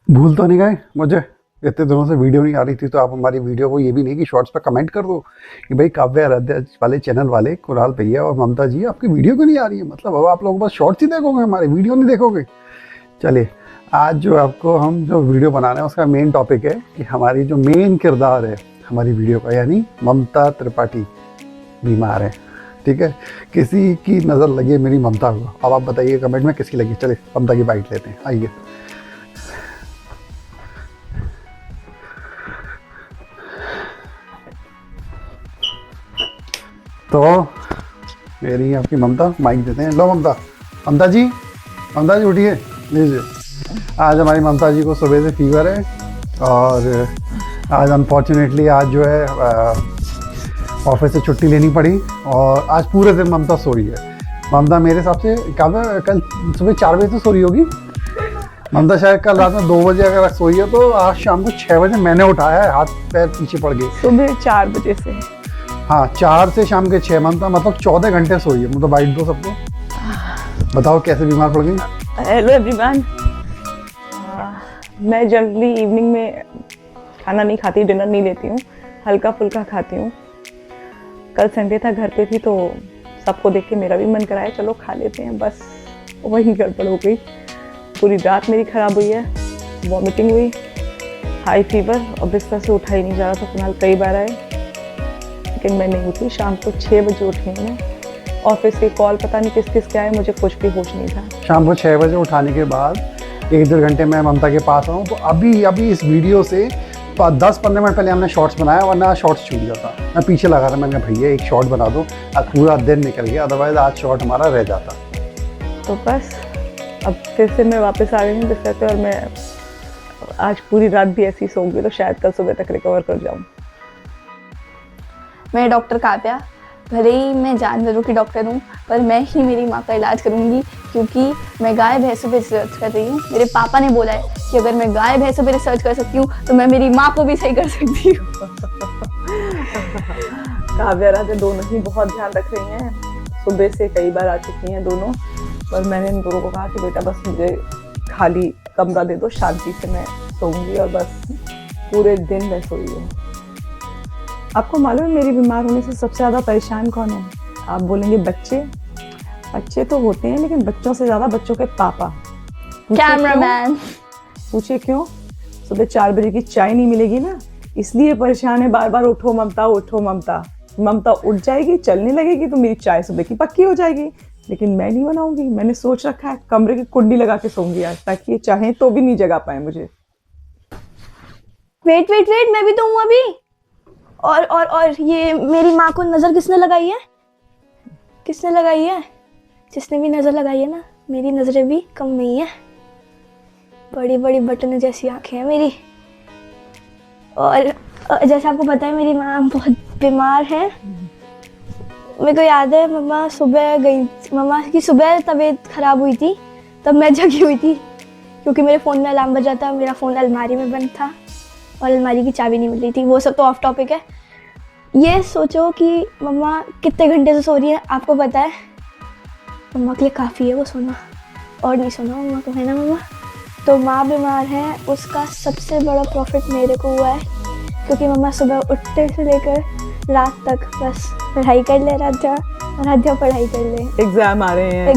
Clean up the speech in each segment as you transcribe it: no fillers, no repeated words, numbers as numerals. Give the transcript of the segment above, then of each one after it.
भूल तो नहीं गए मुझे? इतने दिनों से वीडियो नहीं आ रही थी, तो आप हमारी वीडियो को ये भी नहीं कि शॉर्ट्स पे कमेंट कर दो कि भाई काव्य आराध्या वाले चैनल वाले कुणाल भैया और ममता जी आपकी वीडियो क्यों नहीं आ रही है। मतलब अब आप लोग बस शॉर्ट्स ही देखोगे, हमारी वीडियो नहीं देखोगे। चलिए, आज जो आपको हम जो वीडियो बना रहे हैं उसका मेन टॉपिक है कि हमारी जो मेन किरदार है हमारी वीडियो का, यानी ममता त्रिपाठी बीमार है। ठीक है, किसी की नज़र लगी है मेरी ममता को, अब आप बताइए कमेंट में किसकी लगी। चलिए ममता की बाइट लेते हैं, आइए। तो मेरी आपकी ममता, माइक देते हैं। लो ममता, ममता जी उठिए, लीजिए। आज हमारी ममता जी को सुबह से फीवर है और आज अनफॉर्चुनेटली आज जो है ऑफिस से छुट्टी लेनी पड़ी और आज पूरे दिन ममता सो रही है। ममता मेरे हिसाब से कल सुबह 4 बजे से सो रही होगी। ममता शायद कल रात में 2 बजे अगर सोई है तो आज शाम को 6 बजे मैंने उठाया है, हाथ पैर पीछे पड़ गए। सुबह 4 बजे से, हाँ 4 से शाम के 6, मतलब 14 घंटे सोई है। मतलब बाइट दो सबको, बताओ कैसे बीमार पड़ गई। Hello everyone. मैं जनरली इवनिंग में खाना नहीं खाती, डिनर नहीं लेती हूँ, हल्का फुल्का खाती हूँ। कल संडे था, घर पे थी तो सबको देख के मेरा भी मन कराया चलो खा लेते हैं, बस वही गड़बड़ हो गई। पूरी रात मेरी ख़राब हुई है, वॉमिटिंग हुई, हाई फीवर और बिस्तर से उठा ही नहीं जा रहा था। फिलहाल कई बार आए लेकिन मैं नहीं उठी। शाम को 6 बजे उठी हूँ मैं। ऑफिस की कॉल पता नहीं किस किस के आए, मुझे कुछ भी होश नहीं था। शाम को 6 बजे उठाने के बाद 1-1.5 घंटे मैं ममता के पास आऊँ तो अभी इस वीडियो से 10-15 मिनट पहले हमने शॉर्ट्स बनाया, वरना शॉर्ट्स छूट जाता। मैं पीछे लगा था, मैंने कहा भैया एक शॉर्ट बना दो, आज पूरा दिन निकल गया, अदरवाइज आज शॉर्ट हमारा रह जाता। तो बस अब फिर से मैं वापस आ गई हूँ बिस्तर पे और मैं आज पूरी रात भी ऐसी सोऊंगी तो शायद कल सुबह तक रिकवर कर जाऊँ। मैं डॉक्टर काव्या, भले ही मैं जानवरों की डॉक्टर हूँ पर मैं ही मेरी माँ का इलाज करूँगी, क्योंकि मैं गाय भैंसों पे रिसर्च कर रही हूँ। मेरे पापा ने बोला है कि अगर मैं गाय भैंसों पे रिसर्च कर सकती हूँ तो मैं मेरी माँ को भी सही कर सकती हूँ। काव्या राजा दोनों ही बहुत ध्यान रख रही हैं, सुबह से कई बार आ चुकी हैं दोनों, पर मैंने इन दोनों को कहा कि बेटा बस मुझे खाली कमरा दे दो, शांति से मैं सोऊंगी, और बस पूरे दिन मैं सोई हूँ। आपको मालूम है मेरी बीमार होने से सबसे ज़्यादा परेशान कौन है? आप बोलेंगे बच्चे तो होते हैं, लेकिन बच्चों से ज़्यादा बच्चों के पापा। कैमरामैन। पूछे क्यों? सुबह 4 बजे की चाय नहीं मिलेगी ना, इसलिए परेशान है बार बार। उठो ममता, उठो ममता। ममता उठ जाएगी, चलने लगेगी तो मेरी चाय सुबह की पक्की हो जाएगी। लेकिन मैं नहीं बनाऊंगी, मैंने सोच रखा है कमरे की कुंडी लगा के सोऊंगी आज, ताकि ये चाहें तो भी नहीं जगा पाए मुझे। वेट, मैं भी तो हूँ अभी। और ये मेरी माँ को नजर किसने लगाई है? जिसने भी नजर लगाई है ना, मेरी नजरें भी कम नहीं है। बड़ी बड़ी बटन जैसी आंखें हैं मेरी। और जैसे आपको पता है मेरी माँ बहुत बीमार है। मेरे को याद है मम्मा की सुबह तबीयत खराब हुई थी, तब मैं जगी हुई थी क्योंकि मेरे फ़ोन में अलार्म बजा था। मेरा फ़ोन अलमारी में बंद था और अलमारी की चाबी नहीं मिल रही थी। वो सब तो ऑफ टॉपिक है। ये सोचो कि मम्मा कितने घंटे से सो रही है, आपको पता है? मम्मा के लिए काफ़ी है वो सोना, और नहीं सोना मम्मा को, है ना मम्मा? तो माँ बीमार है, उसका सबसे बड़ा प्रॉफिट मेरे को हुआ है, क्योंकि मम्मा सुबह उठते से लेकर रात तक बस पढ़ाई कर ले, आराध्या पढ़ाई कर ले। एग्जाम आ रहे हैं,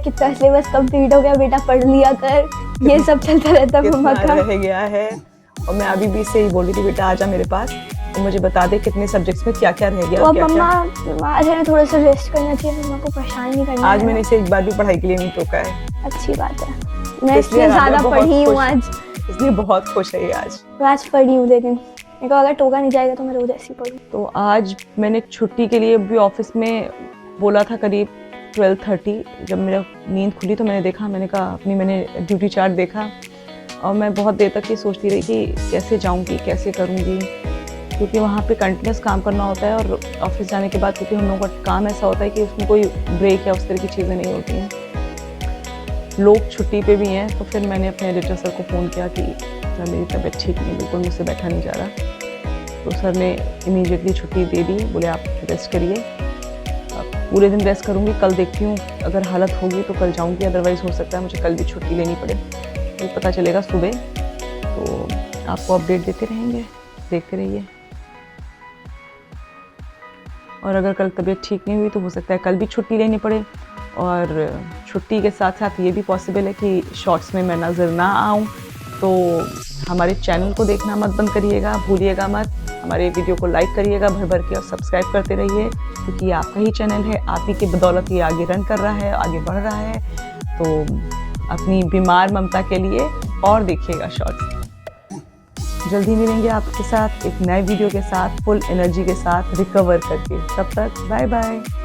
कितना सिलेबस कंप्लीट हो गया बेटा, पढ़ लिया कर, ये सब चलता रहता है मम्मा का। रह गया है। और मैं अभी भी इससे ही बोल रही थी बेटा आजा मेरे पास और मुझे बता दे कितने सब्जेक्ट्स में क्या क्या रह गया। तो मम्मा बीमार है, थोड़ा सा रेस्ट करना चाहिए, मम्मा को परेशान नहीं करना। आज मैंने इसे एक बार भी पढ़ाई के लिए नहीं टोका है। अच्छी बात है, मैं इसलिए ज़्यादा पढ़ी हूँ आज, इसलिए बहुत खुश है आज पढ़ी हूँ। लेकिन मेरे को अगर टोका नहीं जाएगा तो मैं रोज ऐसी पढ़ूँ। तो आज मैंने छुट्टी के लिए भी ऑफिस में बोला था करीब 12:30। जब मेरा नींद खुली तो मैंने ड्यूटी चार्ट देखा और मैं बहुत देर तक ये सोचती रही कि कैसे जाऊंगी, कैसे करूंगी, क्योंकि वहाँ पे कंटिन्यूस काम करना होता है। और ऑफिस जाने के बाद क्योंकि हम लोगों का काम ऐसा होता है कि उसमें कोई ब्रेक या उस तरह की चीज़ें नहीं होती हैं, लोग छुट्टी पे भी हैं। तो फिर मैंने अपने एडिटर सर को फ़ोन किया कि सर मेरी तबीयत ठीक नहीं, बिल्कुल मुझसे बैठा नहीं जा रहा। तो सर ने इमीडिएटली छुट्टी दे दी, बोले आप रेस्ट करिए, पूरे दिन रेस्ट करूँगी, कल देखती हूँ अगर हालत होगी तो कल जाऊँगी, अदरवाइज़ हो सकता है मुझे कल भी छुट्टी लेनी पड़े। तो पता चलेगा सुबह। तो आपको अपडेट देते रहेंगे, देखते रहिए। और अगर कल तबीयत ठीक नहीं हुई तो हो सकता है कल भी छुट्टी लेनी पड़े, और छुट्टी के साथ साथ ये भी पॉसिबल है कि शॉर्ट्स में मैं नज़र ना आऊँ। तो हमारे चैनल को देखना मत बंद करिएगा, भूलिएगा मत। हमारे वीडियो को लाइक करिएगा भर भर के और सब्सक्राइब करते रहिए, क्योंकि ये आपका ही चैनल है, आप ही की बदौलत ये आगे रन कर रहा है, आगे बढ़ रहा है। तो अपनी बीमार ममता के लिए और देखिएगा शॉर्ट्स। जल्दी मिलेंगे आपके साथ एक नए वीडियो के साथ, फुल एनर्जी के साथ, रिकवर करके। तब तक बाय बाय।